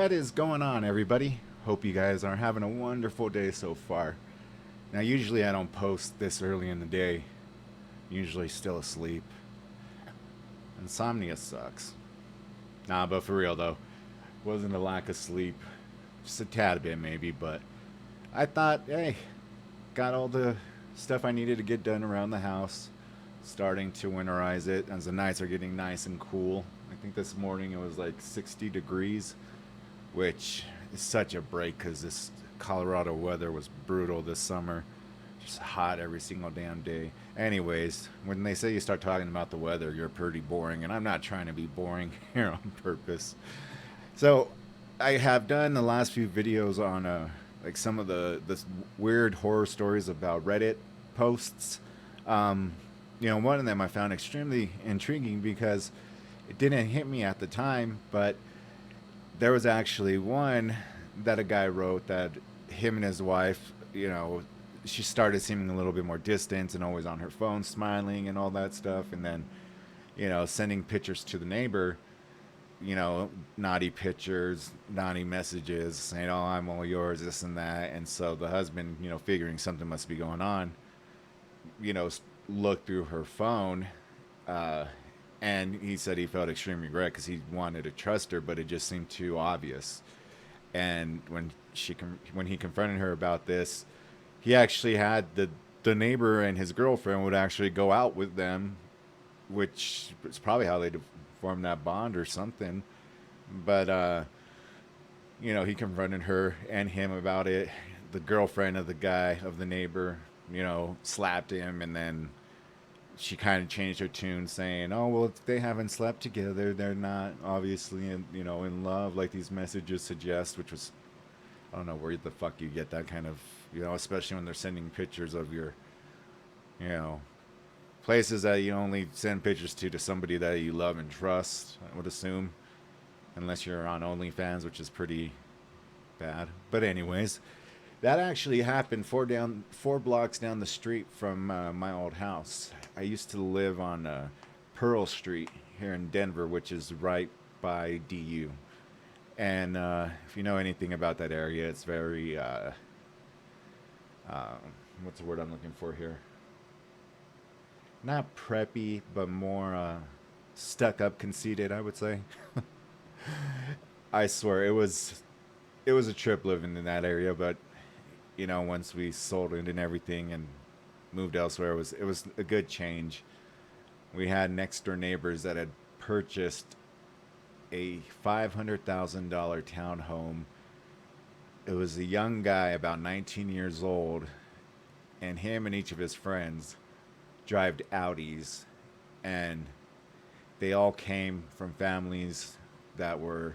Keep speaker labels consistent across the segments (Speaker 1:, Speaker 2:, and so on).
Speaker 1: What is going on, everybody? Hope you guys are having a wonderful day so far. Now, usually I don't post this early in the day, usually still asleep. Insomnia sucks. Nah, but for real though, wasn't a lack of sleep, just a tad bit maybe, but I thought, hey, got all the stuff I needed to get done around the house, starting to winterize it as the nights are getting nice and cool. I think this morning it was like 60 degrees, which is such a break because this Colorado weather was brutal this summer. Just hot every single damn day. Anyways, when they say you start talking about the weather, you're pretty boring, and I'm not trying to be boring here on purpose. So, I have done the last few videos on like some of the weird horror stories about Reddit posts. Um, one of them I found extremely intriguing because it didn't hit me at the time, but there was actually one that a guy wrote that him and his wife, she started seeming a little bit more distant and always on her phone smiling and all that stuff. And then, sending pictures to the neighbor, naughty pictures, naughty messages saying, oh, I'm all yours, this and that. And so the husband, figuring something must be going on, looked through her phone. And he said he felt extreme regret because he wanted to trust her, but it just seemed too obvious. And when he confronted her about this, he actually had the neighbor and his girlfriend would actually go out with them, which is probably how they formed that bond or something. But he confronted her and him about it. The girlfriend of the neighbor, slapped him, and then she kind of changed her tune, saying, "Oh well, if they haven't slept together, they're not obviously in love, like these messages suggest." Which was, I don't know where the fuck you get that kind of, especially when they're sending pictures of your, places that you only send pictures to somebody that you love and trust. I would assume, unless you're on OnlyFans, which is pretty bad. But anyways, that actually happened four blocks down the street from my old house. I used to live on Pearl Street here in Denver, which is right by DU. And if you know anything about that area, it's very what's the word I'm looking for here? Not preppy, but more stuck up, conceited, I would say. I swear it was a trip living in that area, but once we sold it and everything and moved elsewhere, it was a good change. We had next door neighbors that had purchased a $500,000 townhome. It was a young guy, about 19 years old, and him and each of his friends drive Audis, and they all came from families that were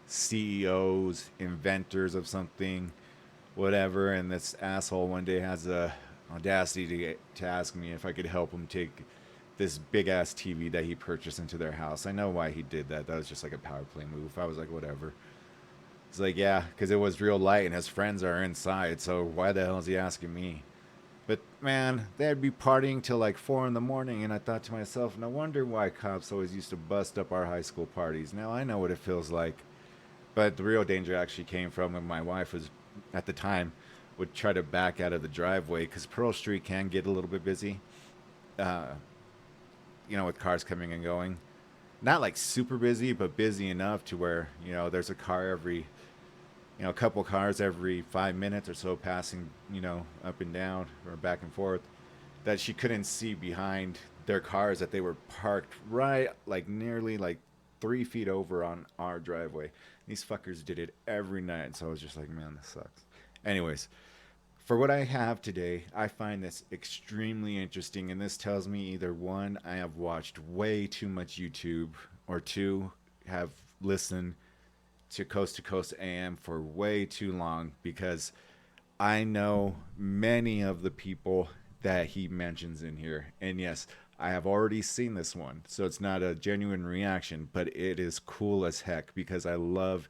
Speaker 1: CEOs, inventors of something, whatever. And this asshole one day has the audacity to ask me if I could help him take this big ass TV that he purchased into their house. I know why he did that. That was just like a power play move. I was like, whatever. He's like, yeah, because it was real light and his friends are inside. So why the hell is he asking me? But man, they'd be partying till like 4 in the morning, and I thought to myself, no wonder why cops always used to bust up our high school parties. Now I know what it feels like. But the real danger actually came from when my wife was, at the time, would try to back out of the driveway because Pearl Street can get a little bit busy, uh, with cars coming and going. Not like super busy, but busy enough to where, there's a car every, a couple cars every 5 minutes or so passing, up and down or back and forth, that she couldn't see behind their cars that they were parked right, like nearly like 3 feet over on our driveway. These fuckers did it every night. So I was just like, man, this sucks. Anyways, for what I have today, I find this extremely interesting. And this tells me either one, I have watched way too much YouTube, or two, have listened to Coast AM for way too long, because I know many of the people that he mentions in here. And yes, I have already seen this one, so it's not a genuine reaction, but it is cool as heck because I love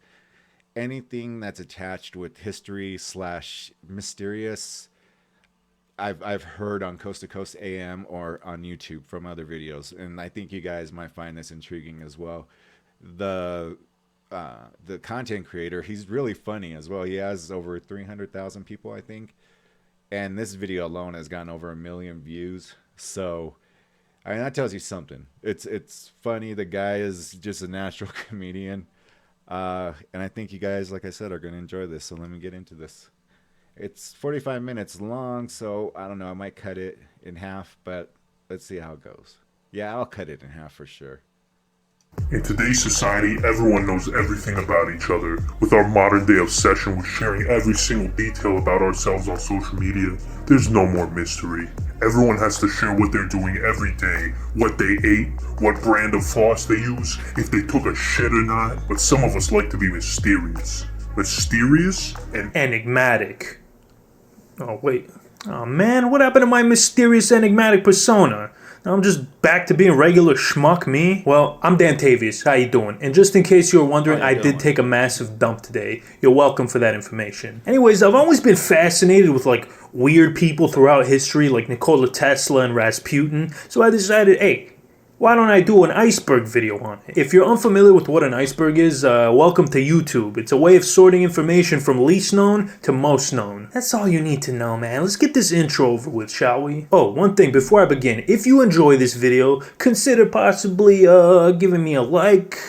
Speaker 1: anything that's attached with history slash mysterious. I've heard on Coast to Coast AM or on YouTube from other videos, and I think you guys might find this intriguing as well. The the content creator, he's really funny as well. He has over 300,000 people, I think. And this video alone has gotten over 1 million views. So, I mean, that tells you something. It's funny. The guy is just a natural comedian. And I think you guys, like I said, are going to enjoy this. So let me get into this. It's 45 minutes long, so I don't know. I might cut it in half, but let's see how it goes. Yeah, I'll cut it in half for sure.
Speaker 2: In today's society, everyone knows everything about each other. With our modern day obsession with sharing every single detail about ourselves on social media, there's no more mystery. Everyone has to share what they're doing every day, what they ate, what brand of floss they use, if they took a shit or not, but some of us like to be mysterious. Mysterious and
Speaker 3: enigmatic. Oh, wait. Oh, man, what happened to my mysterious enigmatic persona? I'm just back to being regular schmuck me. Well, I'm DANTAVIUS. How you doing? And just in case you were wondering, I did take a massive dump today. You're welcome for that information. Anyways, I've always been fascinated with like weird people throughout history, like Nikola Tesla and Rasputin. So I decided, hey, why don't I do an iceberg video on it? If you're unfamiliar with what an iceberg is, welcome to YouTube. It's a way of sorting information from least known to most known. That's all you need to know, man. Let's get this intro over with, shall we? Oh, one thing before I begin. If you enjoy this video, consider possibly giving me a like,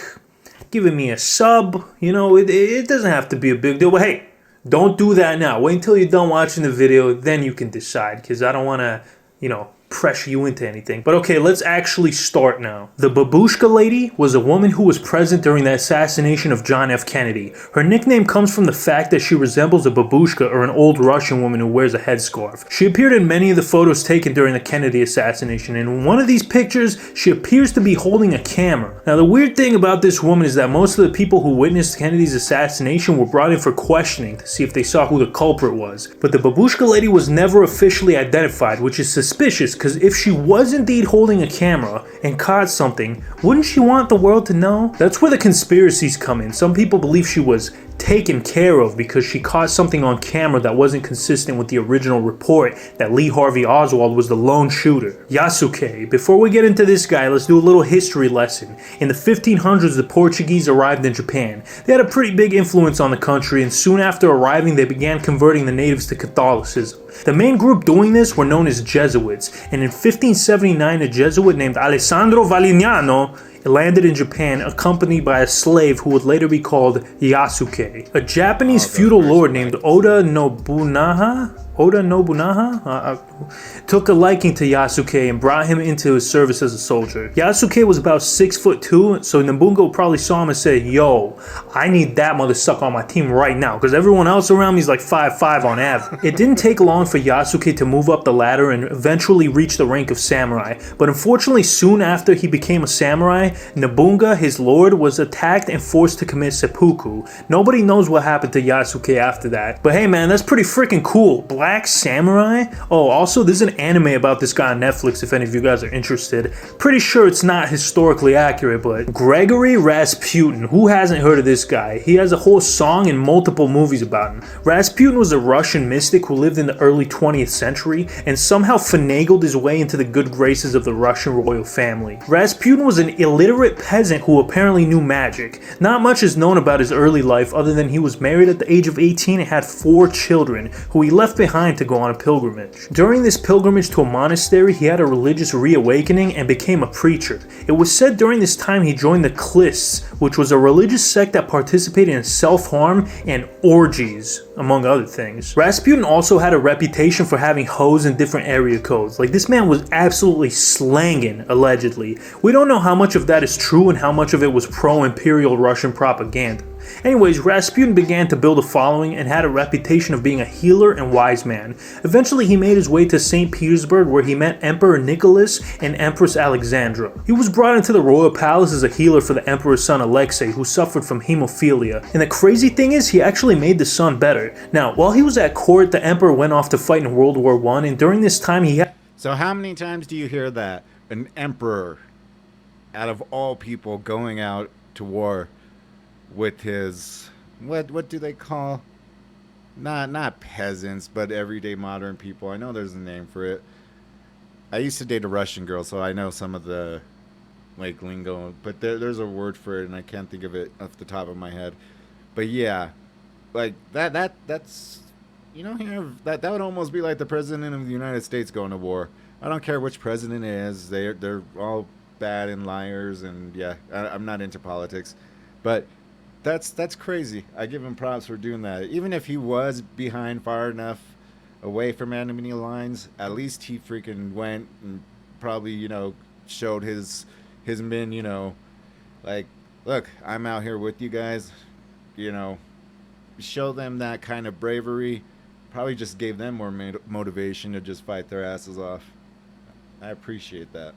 Speaker 3: giving me a sub. You know, it doesn't have to be a big deal, but hey, don't do that now. Wait until you're done watching the video, then you can decide, because I don't want to, you know, pressure you into anything. But okay, let's actually start now. The Babushka lady was a woman who was present during the assassination of John F. Kennedy. Her nickname comes from the fact that she resembles a babushka, or an old Russian woman who wears a headscarf. She appeared in many of the photos taken during the Kennedy assassination, and in one of these pictures, she appears to be holding a camera. Now, the weird thing about this woman is that most of the people who witnessed Kennedy's assassination were brought in for questioning to see if they saw who the culprit was. But the Babushka lady was never officially identified, which is suspicious, because if she was indeed holding a camera and caught something, wouldn't she want the world to know? That's where the conspiracies come in. Some people believe she was taken care of because she caught something on camera that wasn't consistent with the original report that Lee Harvey Oswald was the lone shooter. Yasuke. Before we get into this guy, let's do a little history lesson. In the 1500s, the Portuguese arrived in Japan. They had a pretty big influence on the country, and soon after arriving, they began converting the natives to Catholicism. The main group doing this were known as Jesuits, and in 1579, a Jesuit named Alessandro Valignano landed in Japan, accompanied by a slave who would later be called Yasuke. A Japanese feudal lord named Oda Nobunaga took a liking to Yasuke and brought him into his service as a soldier. Yasuke was about 6'2", so Nobunaga probably saw him and said, yo, I need that mother sucker on my team right now, because everyone else around me is like 5'5" on average. It didn't take long for Yasuke to move up the ladder and eventually reach the rank of samurai, but unfortunately soon after he became a samurai, Nobunaga, his lord, was attacked and forced to commit seppuku. Nobody knows what happened to Yasuke after that, but hey man, that's pretty freaking cool. Black Samurai? Oh, also there's an anime about this guy on Netflix if any of you guys are interested. Pretty sure it's not historically accurate, but Grigori Rasputin, who hasn't heard of this guy? He has a whole song and multiple movies about him. Rasputin was a Russian mystic who lived in the early 20th century and somehow finagled his way into the good graces of the Russian royal family. Rasputin was an illiterate peasant who apparently knew magic. Not much is known about his early life other than he was married at the age of 18 and had 4 children, who he left behind to go on a pilgrimage. During this pilgrimage to a monastery, he had a religious reawakening and became a preacher. It was said during this time he joined the Klists, which was a religious sect that participated in self-harm and orgies, among other things. Rasputin also had a reputation for having hoes in different area codes. Like, this man was absolutely slanging, allegedly. We don't know how much of that is true and how much of it was pro-imperial Russian propaganda. Anyways, Rasputin began to build a following and had a reputation of being a healer and wise man. Eventually, he made his way to St. Petersburg, where he met Emperor Nicholas and Empress Alexandra. He was brought into the royal palace as a healer for the emperor's son Alexei, who suffered from hemophilia. And the crazy thing is, he actually made the son better. Now, while he was at court, the emperor went off to fight in World War I, and during this time he had...
Speaker 1: So how many times do you hear that? An emperor, out of all people, going out to war with his, what do they call, not peasants, but everyday modern people. I know there's a name for it. I used to date a Russian girl, so I know some of the like lingo, but there's a word for it, and I can't think of it off the top of my head. But yeah, like that's that would almost be like the president of the United States going to war. I don't care which president it is; they're all bad and liars, and yeah, I'm not into politics, but that's crazy. I give him props for doing that. Even if he was behind far enough away from enemy lines, at least he freaking went and probably showed his men, like, look, I'm out here with you guys, show them that kind of bravery. Probably just gave them more motivation to just fight their asses off. I appreciate that.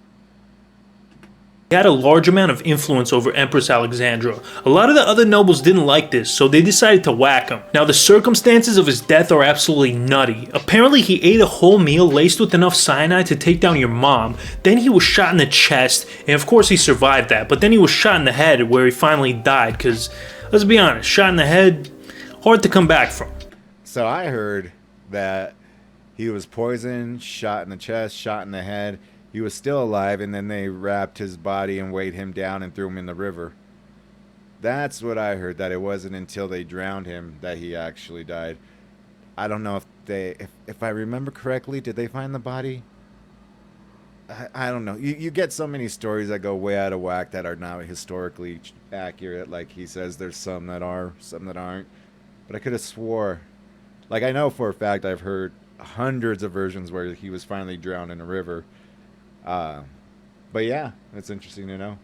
Speaker 3: He had a large amount of influence over Empress Alexandra. A lot of the other nobles didn't like this, so they decided to whack him. Now, the circumstances of his death are absolutely nutty. Apparently, he ate a whole meal laced with enough cyanide to take down your mom. Then he was shot in the chest, and of course he survived that. But then he was shot in the head, where he finally died, because, let's be honest, shot in the head, hard to come back from.
Speaker 1: So I heard that he was poisoned, shot in the chest, shot in the head. He was still alive, and then they wrapped his body and weighed him down and threw him in the river. That's what I heard, that it wasn't until they drowned him that he actually died. I don't know if I remember correctly, did they find the body? I don't know. You get so many stories that go way out of whack that are not historically accurate. Like he says, there's some that are, some that aren't. But I could have swore, like I know for a fact I've heard hundreds of versions where he was finally drowned in a river. But yeah, that's interesting to know.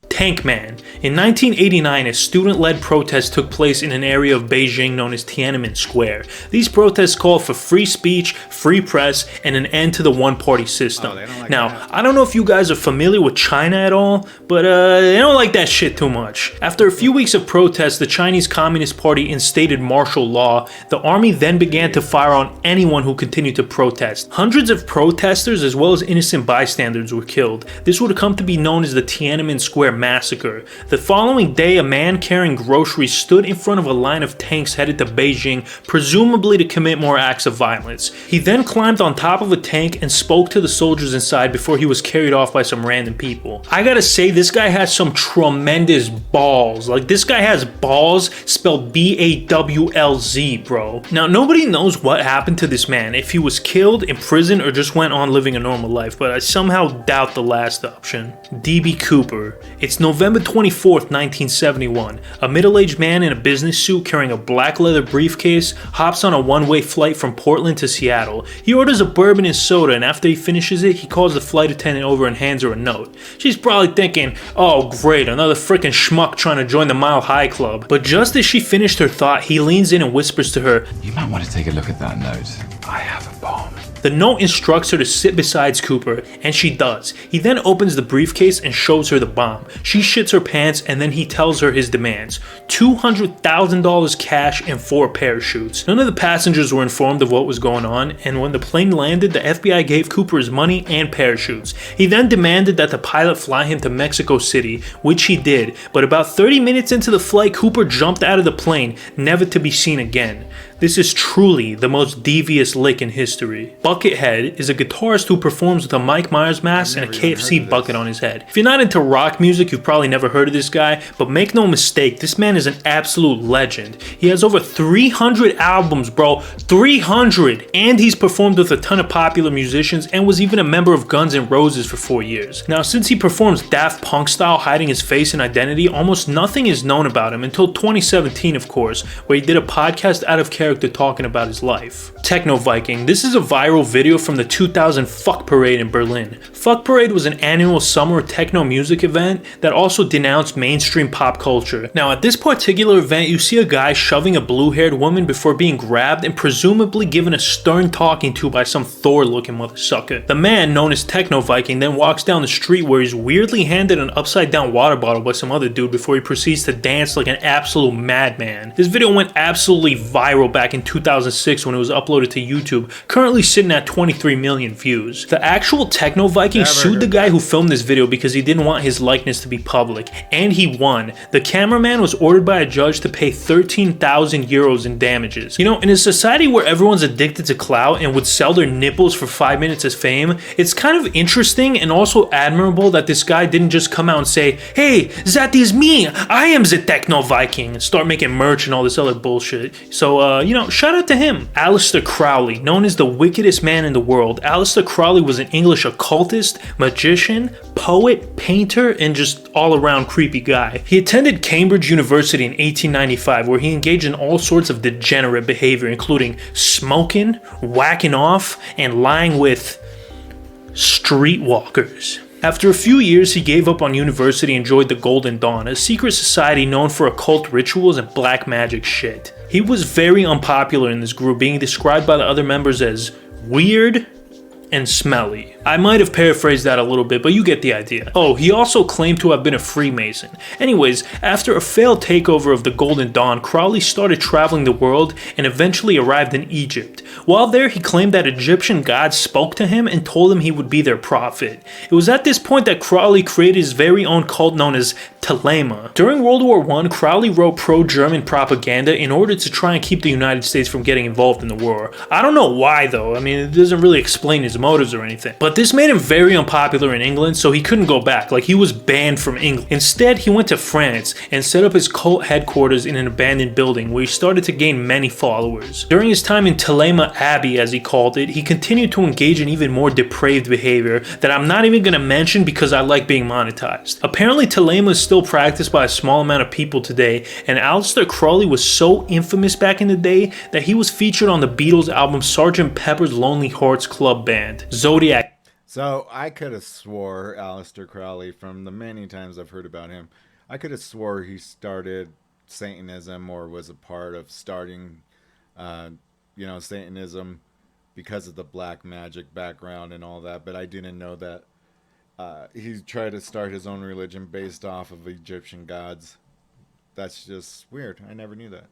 Speaker 3: Tank Man. In 1989, a student-led protest took place in an area of Beijing known as Tiananmen Square. These protests called for free speech, free press, and an end to the one-party system. Now, I don't know if you guys are familiar with China at all, but they don't like that shit too much. After a few weeks of protests, the Chinese Communist Party instated martial law. The army then began to fire on anyone who continued to protest. Hundreds of protesters as well as innocent bystanders were killed. This would come to be known as the Tiananmen Square Massacre. The following day, a man carrying groceries stood in front of a line of tanks headed to Beijing, presumably to commit more acts of violence. He then climbed on top of a tank and spoke to the soldiers inside before he was carried off by some random people. I gotta say, this guy has some tremendous balls. Like, this guy has balls spelled B-A-W-L-Z, bro. Now, nobody knows what happened to this man, if he was killed, imprisoned, or just went on living a normal life, but I somehow doubt the last option. D.B. Cooper. It's November 24th, 1971. A middle-aged man in a business suit carrying a black leather briefcase hops on a one-way flight from Portland to Seattle. He orders a bourbon and soda, and after he finishes it, he calls the flight attendant over and hands her a note. She's probably thinking, oh great, another frickin' schmuck trying to join the Mile High Club. But just as she finished her thought, he leans in and whispers to her,
Speaker 4: "You might want to take a look at that note. I have a bomb."
Speaker 3: The note instructs her to sit beside Cooper, and she does. He then opens the briefcase and shows her the bomb. She shits her pants, and then he tells her his demands. $200,000 cash and 4 parachutes. None of the passengers were informed of what was going on, and when the plane landed, the FBI gave Cooper his money and parachutes. He then demanded that the pilot fly him to Mexico City, which he did, but about 30 minutes into the flight, Cooper jumped out of the plane, never to be seen again. This is truly the most devious lick in history. Buckethead is a guitarist who performs with a Mike Myers mask and a KFC bucket on his head. If you're not into rock music, you've probably never heard of this guy, but make no mistake, this man is an absolute legend. He has over 300 albums, bro. 300! And he's performed with a ton of popular musicians and was even a member of Guns N' Roses for 4 years. Now, since he performs Daft Punk style, hiding his face and identity, almost nothing is known about him until 2017, of course, where he did a podcast out of character talking about his life. Technoviking. This is a viral video from the 2000 Fuck Parade in Berlin. Fuck Parade was an annual summer techno music event that also denounced mainstream pop culture. Now, at this particular event, you see a guy shoving a blue-haired woman before being grabbed and presumably given a stern talking to by some Thor-looking motherfucker. The man, known as Technoviking, then walks down the street where he's weirdly handed an upside-down water bottle by some other dude before he proceeds to dance like an absolute madman. This video went absolutely viral back back in 2006 when it was uploaded to YouTube, currently sitting at 23 million views. The actual Technoviking sued the guy who filmed this video because he didn't want his likeness to be public, and he won. The cameraman was ordered by a judge to pay 13,000 euros in damages. You know, in a society where everyone's addicted to clout and would sell their nipples for 5 minutes as fame, it's kind of interesting and also admirable that this guy didn't just come out and say, "Hey, that is me, I am the Technoviking," and start making merch and all this other bullshit. So, you know, shout out to him. Aleister Crowley, known as the wickedest man in the world. Aleister Crowley was an English occultist, magician, poet, painter, and just all-around creepy guy. He attended Cambridge University in 1895, where he engaged in all sorts of degenerate behavior, including smoking, whacking off, and lying with streetwalkers. After a few years, he gave up on university and joined the Golden Dawn, a secret society known for occult rituals and black magic shit. He was very unpopular in this group, being described by the other members as weird and smelly. I might have paraphrased that a little bit, but you get the idea. Oh, he also claimed to have been a Freemason. Anyways, after a failed takeover of the Golden Dawn, Crowley started traveling the world and eventually arrived in Egypt. While there, he claimed that Egyptian gods spoke to him and told him he would be their prophet. It was at this point that Crowley created his very own cult known as Thelema. During World War I, Crowley wrote pro-German propaganda in order to try and keep the United States from getting involved in the war. I don't know why though, I mean, it doesn't really explain his motives or anything. But this made him very unpopular in England, so he couldn't go back. Like, he was banned from England. Instead, he went to France and set up his cult headquarters in an abandoned building where he started to gain many followers. During his time in Thelema Abbey, as he called it, he continued to engage in even more depraved behavior that I'm not even going to mention because I like being monetized. Apparently, Thelema is still practiced by a small amount of people today, and Aleister Crowley was so infamous back in the day that he was featured on the Beatles album Sgt. Pepper's Lonely Hearts Club Band. Zodiac.
Speaker 1: So I could have swore Aleister Crowley, from the many times I've heard about him, I could have swore he started Satanism or was a part of starting, Satanism because of the black magic background and all that. But I didn't know that he tried to start his own religion based off of Egyptian gods. That's just weird. I never knew that.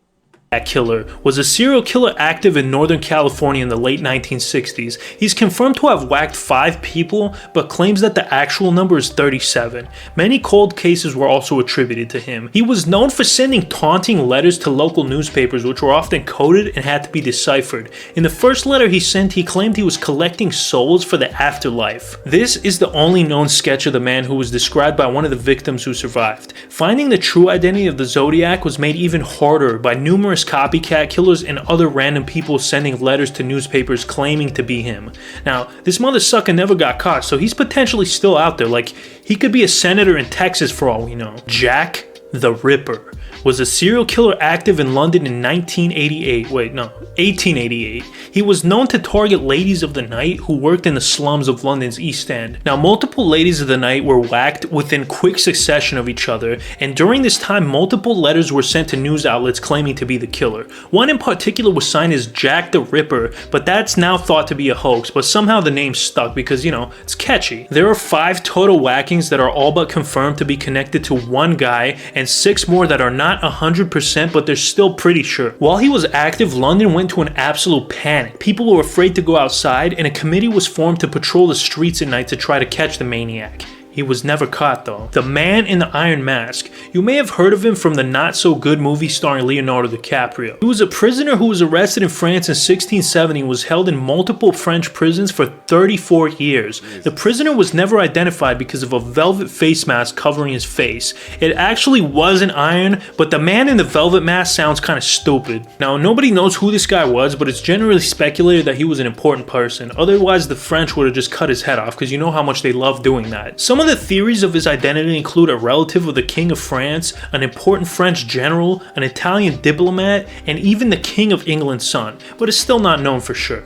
Speaker 3: Killer was a serial killer active in Northern California in the late 1960s. He's confirmed to have whacked 5 people, but claims that the actual number is 37. Many cold cases were also attributed to him. He was known for sending taunting letters to local newspapers, which were often coded and had to be deciphered. In the first letter he sent, he claimed he was collecting souls for the afterlife. This is the only known sketch of the man who was described by one of the victims who survived. Finding the true identity of the Zodiac was made even harder by numerous copycat killers and other random people sending letters to newspapers claiming to be him. Now, this mother sucker never got caught, so he's potentially still out there. Like, he could be a senator in Texas for all we know. Jack the Ripper was a serial killer active in London in 1888. He was known to target ladies of the night who worked in the slums of London's East End. Now, multiple ladies of the night were whacked within quick succession of each other, and during this time, multiple letters were sent to news outlets claiming to be the killer. One in particular was signed as Jack the Ripper, but that's now thought to be a hoax, but somehow the name stuck because, you know, it's catchy. There are 5 total whackings that are all but confirmed to be connected to one guy, and 6 more that are not 100%, but they're still pretty sure. While he was active, London went to an absolute panic. People were afraid to go outside, and a committee was formed to patrol the streets at night to try to catch the maniac. He was never caught though. The Man in the Iron Mask. You may have heard of him from the not-so-good movie starring Leonardo DiCaprio. He was a prisoner who was arrested in France in 1670 and was held in multiple French prisons for 34 years. The prisoner was never identified because of a velvet face mask covering his face. It actually wasn't iron, but the man in the velvet mask sounds kind of stupid. Now, nobody knows who this guy was, but it's generally speculated that he was an important person. Otherwise, the French would have just cut his head off, because you know how much they love doing that. Some of the theories of his identity include a relative of the King of France, an important French general, an Italian diplomat, and even the King of England's son, but it's still not known for sure.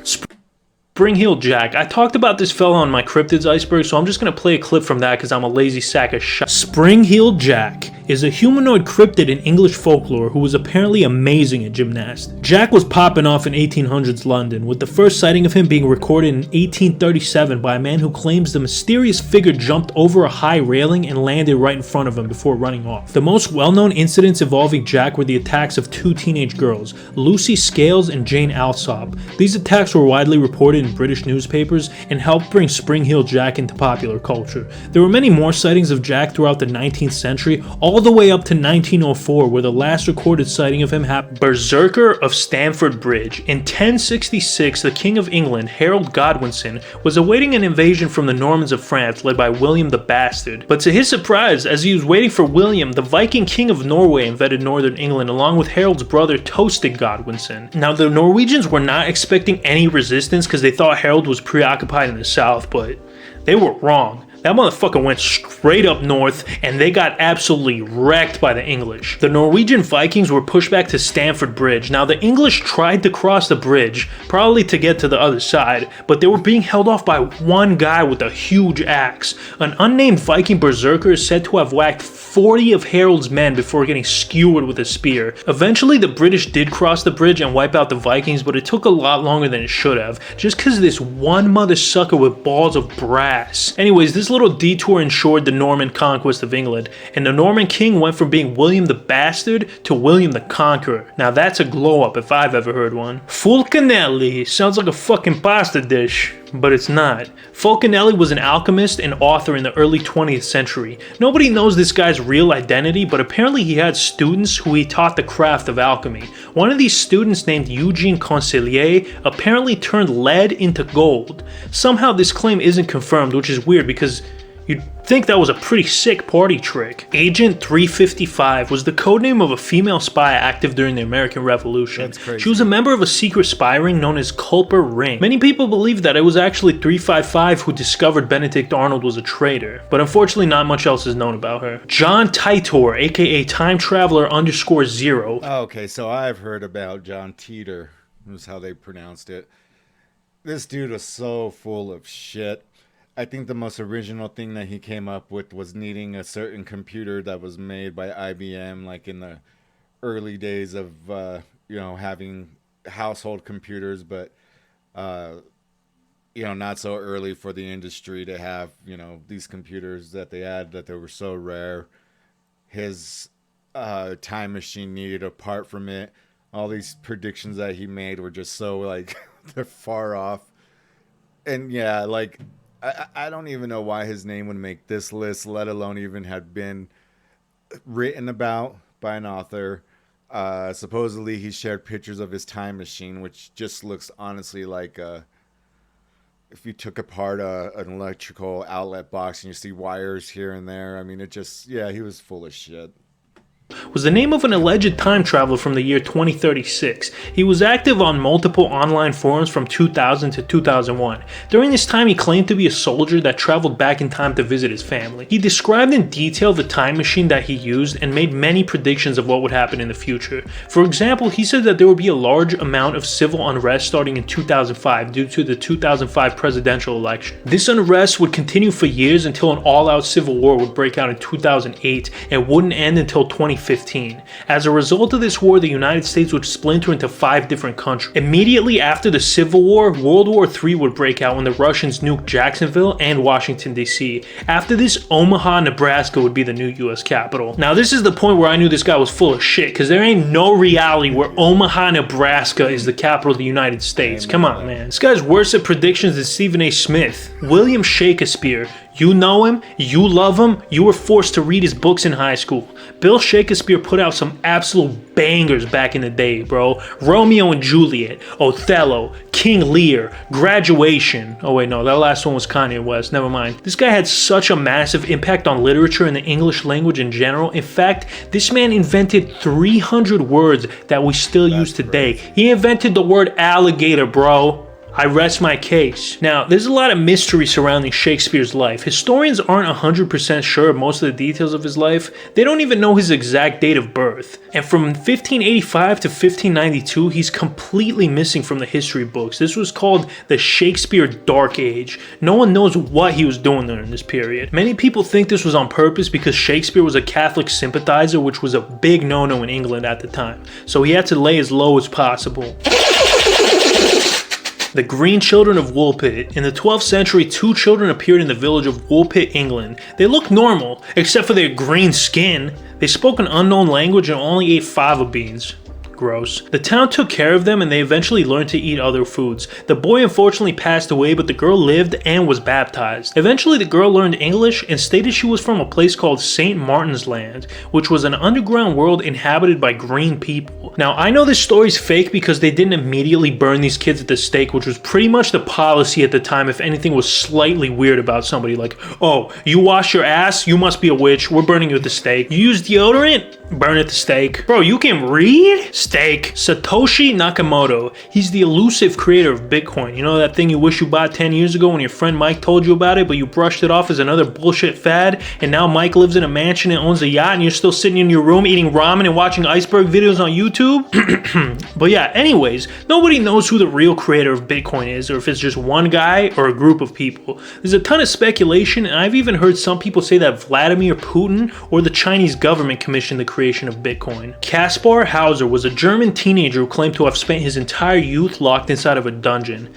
Speaker 3: Spring Heel Jack. I talked about this fella on my Cryptids iceberg, so I'm just gonna play a clip from that because I'm a lazy sack of shit. Spring Heel Jack is a humanoid cryptid in English folklore who was apparently amazing at gymnastics. Jack was popping off in 1800s London, with the first sighting of him being recorded in 1837 by a man who claims the mysterious figure jumped over a high railing and landed right in front of him before running off. The most well-known incidents involving Jack were the attacks of two teenage girls, Lucy Scales and Jane Alsop. These attacks were widely reported in British newspapers and helped bring Spring Heel Jack into popular culture. There were many more sightings of Jack throughout the 19th century, all the way up to 1904, where the last recorded sighting of him happened. Berserker of Stamford Bridge. In 1066, the King of England, Harold Godwinson, was awaiting an invasion from the Normans of France led by William the Bastard. But to his surprise, as he was waiting for William, the Viking King of Norway invaded northern England along with Harold's brother Tostig Godwinson. Now, the Norwegians were not expecting any resistance because they thought Harold was preoccupied in the south, but they were wrong. That motherfucker went straight up north and they got absolutely wrecked by the English. The Norwegian Vikings were pushed back to Stamford Bridge. Now the English tried to cross the bridge, probably to get to the other side, but they were being held off by one guy with a huge axe. An unnamed Viking berserker is said to have whacked 40 of Harold's men before getting skewered with a spear. Eventually the British did cross the bridge and wipe out the Vikings, but it took a lot longer than it should have, just because of this one mother sucker with balls of brass. Anyways, this little detour ensured the Norman conquest of England, and the Norman king went from being William the Bastard to William the Conqueror. Now that's a glow up if I've ever heard one. Fulcanelli sounds like a fucking pasta dish, but it's not. Fulcanelli was an alchemist and author in the early 20th century. Nobody knows this guy's real identity, but apparently he had students who he taught the craft of alchemy. One of these students, named Eugene Concellier, apparently turned lead into gold. Somehow this claim isn't confirmed, which is weird because you'd think that was a pretty sick party trick. Agent 355 was the codename of a female spy active during the American Revolution.
Speaker 1: That's crazy.
Speaker 3: She was a member of a secret spy ring known as Culper Ring. Many people believe that it was actually 355 who discovered Benedict Arnold was a traitor, but unfortunately not much else is known about her. John Titor, aka Time Traveler _0.
Speaker 1: Okay, so I've heard about John Titor, was how they pronounced it. This dude was so full of shit. I think the most original thing that he came up with was needing a certain computer that was made by IBM, like in the early days of, having household computers, but, not so early for the industry to have, these computers that they had, that they were so rare. His time machine needed a part from it. All these predictions that he made were just so, like, they're far off. And yeah, like, I don't even know why his name would make this list, let alone even have been written about by an author. Supposedly he shared pictures of his time machine, which just looks honestly like if you took apart an electrical outlet box and you see wires here and there. I mean, he was full of shit.
Speaker 3: Was the name of an alleged time traveler from the year 2036. He was active on multiple online forums from 2000 to 2001. During this time, he claimed to be a soldier that traveled back in time to visit his family. He described in detail the time machine that he used and made many predictions of what would happen in the future. For example, he said that there would be a large amount of civil unrest starting in 2005 due to the 2005 presidential election. This unrest would continue for years until an all-out civil war would break out in 2008 and wouldn't end until 2015. As a result of this war, the United States would splinter into 5 different countries. Immediately after the Civil War, World War III would break out when the Russians nuked Jacksonville and Washington, D.C. After this, Omaha, Nebraska would be the new U.S. capital. Now, this is the point where I knew this guy was full of shit, because there ain't no reality where Omaha, Nebraska is the capital of the United States. Come on, man. This guy's worse at predictions than Stephen A. Smith. William Shakespeare. You know him, you love him, you were forced to read his books in high school. Bill Shakespeare put out some absolute bangers back in the day, bro. Romeo and Juliet, Othello, King Lear, Graduation. Oh wait, no, that last one was Kanye West, never mind. This guy had such a massive impact on literature and the English language in general. In fact, this man invented 300 words that we still use today. He invented the word alligator, bro. I rest my case. Now, there's a lot of mystery surrounding Shakespeare's life. Historians aren't 100% sure of most of the details of his life. They don't even know his exact date of birth. And from 1585 to 1592, he's completely missing from the history books. This was called the Shakespeare Dark Age. No one knows what he was doing during this period. Many people think this was on purpose because Shakespeare was a Catholic sympathizer, which was a big no-no in England at the time. So he had to lay as low as possible. The Green Children of Woolpit. In the 12th century, 2 children appeared in the village of Woolpit, England. They looked normal, except for their green skin. They spoke an unknown language and only ate fava beans. Gross. The town took care of them and they eventually learned to eat other foods. The boy unfortunately passed away, but the girl lived and was baptized. Eventually the girl learned English and stated she was from a place called St. Martin's Land, which was an underground world inhabited by green people. Now I know this story's fake because they didn't immediately burn these kids at the stake, which was pretty much the policy at the time if anything was slightly weird about somebody, like, oh, you wash your ass, you must be a witch, we're burning you at the stake. You use deodorant? Burn at the stake. Bro, you can read? Stake. Satoshi Nakamoto. He's the elusive creator of Bitcoin. You know that thing you wish you bought 10 years ago when your friend Mike told you about it, but you brushed it off as another bullshit fad, and now Mike lives in a mansion and owns a yacht and you're still sitting in your room eating ramen and watching iceberg videos on YouTube? But yeah, anyways, nobody knows who the real creator of Bitcoin is, or if it's just one guy or a group of people. There's a ton of speculation, and I've even heard some people say that Vladimir Putin or the Chinese government commissioned the creation of Bitcoin. Kaspar Hauser was a German teenager who claimed to have spent his entire youth locked inside of a dungeon.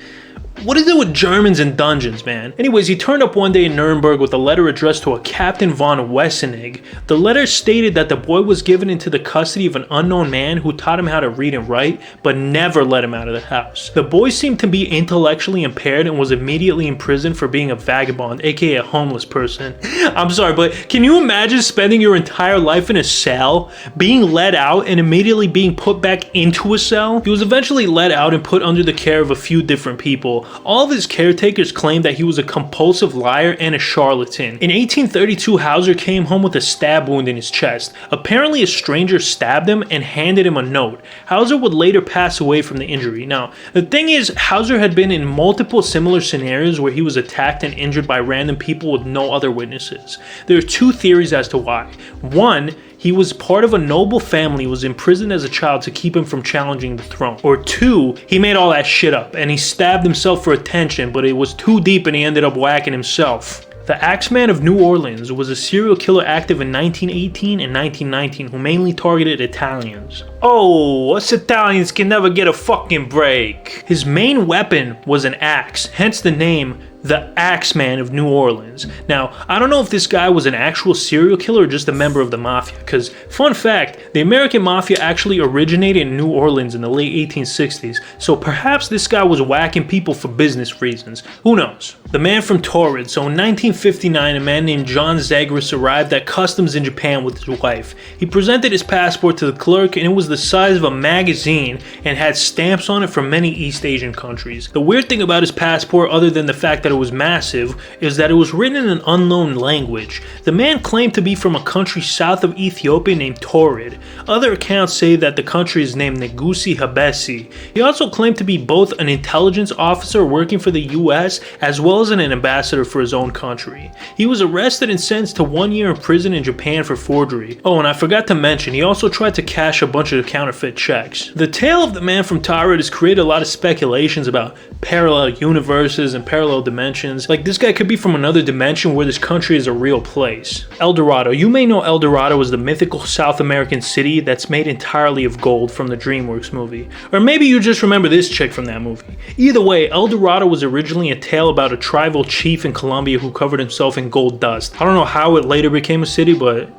Speaker 3: What is it with Germans and dungeons, man? Anyways, he turned up one day in Nuremberg with a letter addressed to a Captain von Wessenig. The letter stated that the boy was given into the custody of an unknown man who taught him how to read and write, but never let him out of the house. The boy seemed to be intellectually impaired and was immediately imprisoned for being a vagabond, aka a homeless person. I'm sorry, but can you imagine spending your entire life in a cell, being let out, and immediately being put back into a cell? He was eventually let out and put under the care of a few different people. All of his caretakers claimed that he was a compulsive liar and a charlatan. In 1832, Hauser came home with a stab wound in his chest. Apparently, a stranger stabbed him and handed him a note. Hauser would later pass away from the injury. Now, the thing is, Hauser had been in multiple similar scenarios where he was attacked and injured by random people with no other witnesses. There are 2 theories as to why. One, he was part of a noble family, was imprisoned as a child to keep him from challenging the throne. Or 2, he made all that shit up and he stabbed himself for attention, but it was too deep and he ended up whacking himself. The Axeman of New Orleans was a serial killer active in 1918 and 1919 who mainly targeted Italians. Oh, us Italians can never get a fucking break. His main weapon was an axe, hence the name the Axeman of New Orleans. Now, I don't know if this guy was an actual serial killer or just a member of the mafia, because, fun fact, the American mafia actually originated in New Orleans in the late 1860s, so perhaps this guy was whacking people for business reasons. Who knows? The man from Torrid. So in 1959, a man named John Zagris arrived at customs in Japan with his wife. He presented his passport to the clerk and it was the size of a magazine and had stamps on it from many East Asian countries. The weird thing about his passport, other than the fact that it was massive, is that it was written in an unknown language. The man claimed to be from a country south of Ethiopia named Torrid. Other accounts say that the country is named Negusi Habesi. He also claimed to be both an intelligence officer working for the US as well as an ambassador for his own country. He was arrested and sentenced to 1 year in prison in Japan for forgery. Oh, and I forgot to mention, he also tried to cash a bunch of counterfeit checks. The tale of the man from Torrid has created a lot of speculations about parallel universes and parallel dimensions. Like, this guy could be from another dimension where this country is a real place. El Dorado. You may know El Dorado as the mythical South American city that's made entirely of gold from the DreamWorks movie. Or maybe you just remember this chick from that movie. Either way, El Dorado was originally a tale about a tribal chief in Colombia who covered himself in gold dust. I don't know how it later became a city, but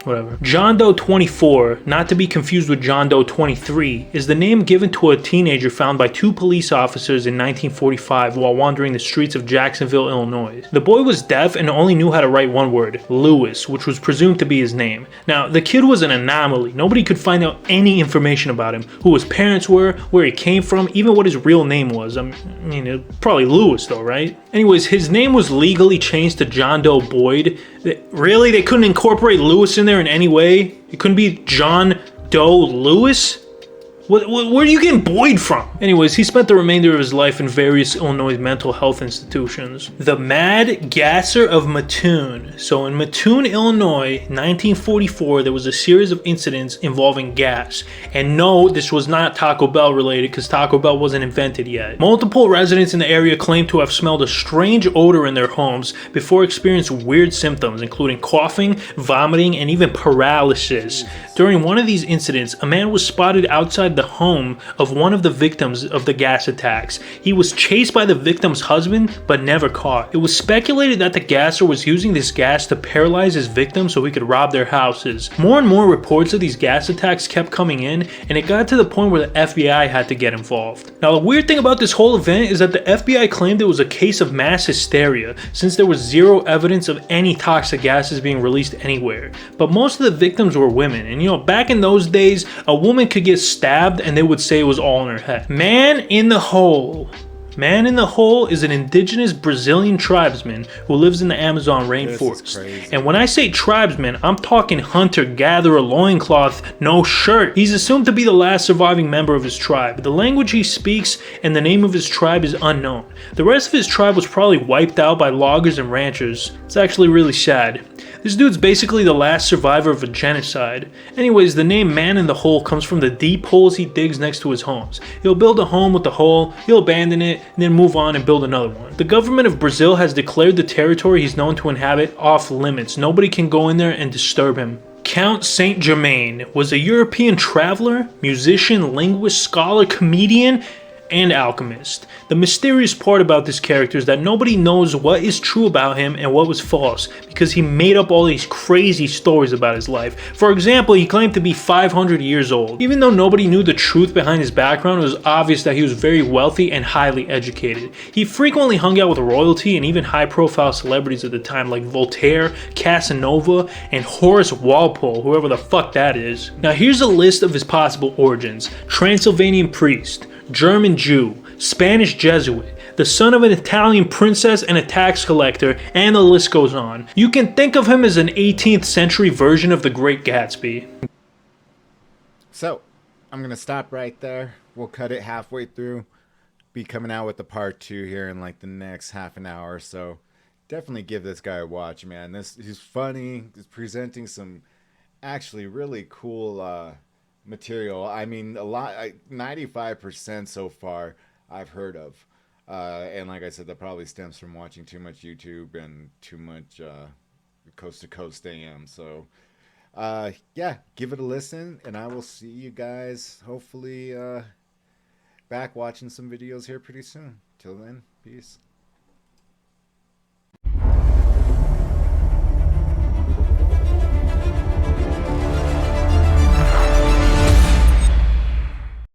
Speaker 3: whatever. John Doe 24, not to be confused with John Doe 23, is the name given to a teenager found by 2 police officers in 1945 while wandering the streets of Jacksonville, Illinois. The boy was deaf and only knew how to write one word, Lewis, which was presumed to be his name. Now, the kid was an anomaly. Nobody could find out any information about him, who his parents were, where he came from, even what his real name was. I mean, probably Lewis though, right? Anyways, his name was legally changed to John Doe Boyd. Really? They couldn't incorporate Lewis in there in any way? It couldn't be John Doe Lewis? Where are you getting Boyd from? Anyways, he spent the remainder of his life in various Illinois mental health institutions. The Mad Gasser of Mattoon. So in Mattoon, Illinois, 1944, there was a series of incidents involving gas. And no, this was not Taco Bell related because Taco Bell wasn't invented yet. Multiple residents in the area claimed to have smelled a strange odor in their homes before experiencing weird symptoms, including coughing, vomiting, and even paralysis. During one of these incidents, a man was spotted outside the home of one of the victims of the gas attacks. He was chased by the victim's husband, but never caught. It was speculated that the gasser was using this gas to paralyze his victims so he could rob their houses. More and more reports of these gas attacks kept coming in, and it got to the point where the FBI had to get involved. Now, the weird thing about this whole event is that the FBI claimed it was a case of mass hysteria, since there was zero evidence of any toxic gases being released anywhere. But most of the victims were women, and back in those days, a woman could get stabbed and they would say it was all in her head. Man in the Hole. Man in the Hole is an indigenous Brazilian tribesman who lives in the Amazon rainforest. And when I say tribesman, I'm talking hunter-gatherer, loincloth, no shirt. He's assumed to be the last surviving member of his tribe. The language he speaks and the name of his tribe is unknown. The rest of his tribe was probably wiped out by loggers and ranchers. It's actually really sad. This dude's basically the last survivor of a genocide. Anyways, the name Man in the Hole comes from the deep holes he digs next to his homes. He'll build a home with the hole, he'll abandon it, and then move on and build another one. The government of Brazil has declared the territory he's known to inhabit off limits. Nobody can go in there and disturb him. Count Saint Germain was a European traveler, musician, linguist, scholar, comedian, and alchemist. The mysterious part about this character is that nobody knows what is true about him and what was false, because he made up all these crazy stories about his life. For example, he claimed to be 500 years old. Even though nobody knew the truth behind his background, it was obvious that he was very wealthy and highly educated. He frequently hung out with royalty and even high-profile celebrities at the time like Voltaire, Casanova, and Horace Walpole, whoever the fuck that is. Now here's a list of his possible origins. Transylvanian priest, German Jew, Spanish Jesuit, the son of an Italian princess and a tax collector, and the list goes on. You can think of him as an 18th century version of the Great Gatsby.
Speaker 1: So, I'm going to stop right there. We'll cut it halfway through. Be coming out with the part 2 here in like the next half an hour or so. Definitely give this guy a watch, man. He's funny. He's presenting some actually really cool material. I mean, 95% so far I've heard of. And like I said, that probably stems from watching too much YouTube and too much Coast to Coast AM. So, yeah, give it a listen, and I will see you guys hopefully back watching some videos here pretty soon. Till then, peace.